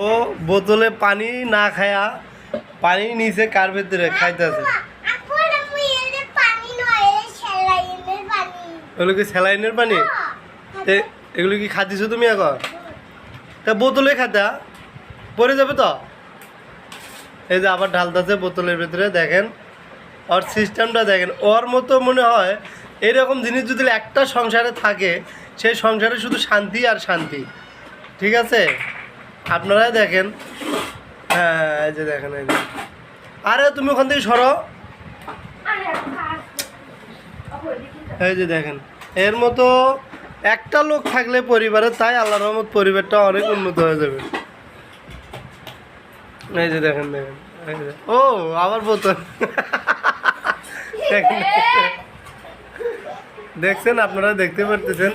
ও বোতলে পানি না খায়া পানি নিচে কার ভিতরে খাইতেছে। এগুলো কি স্যালাইনের পানি? এগুলো কি খাচ্ছিস তুমি এখন? তা বোতলে খাতা পড়ে যাবে তো। এই যে আবার ঢালতেছে বোতলের ভিতরে, দেখেন ওর সিস্টেমটা দেখেন। ওর মতো মনে হয় এইরকম জিনিস যদি একটা সংসারে থাকে, সেই সংসারে শুধু শান্তি আর শান্তি। ঠিক আছে, আপনারাই দেখেন। হ্যাঁ এই যে দেখেন, এই যে আরে তুমি ওখান থেকে সরো। এই যে দেখেন, এর মতো একটা লোক থাকলে পরিবারে, তাই আল্লাহর রহমত পরিবারটা অনেক উন্নত হয়ে যাবে। এই যে দেখেন দেখেন, ও আবার বোতল দেখছেন, আপনারা দেখতে পারতেছেন।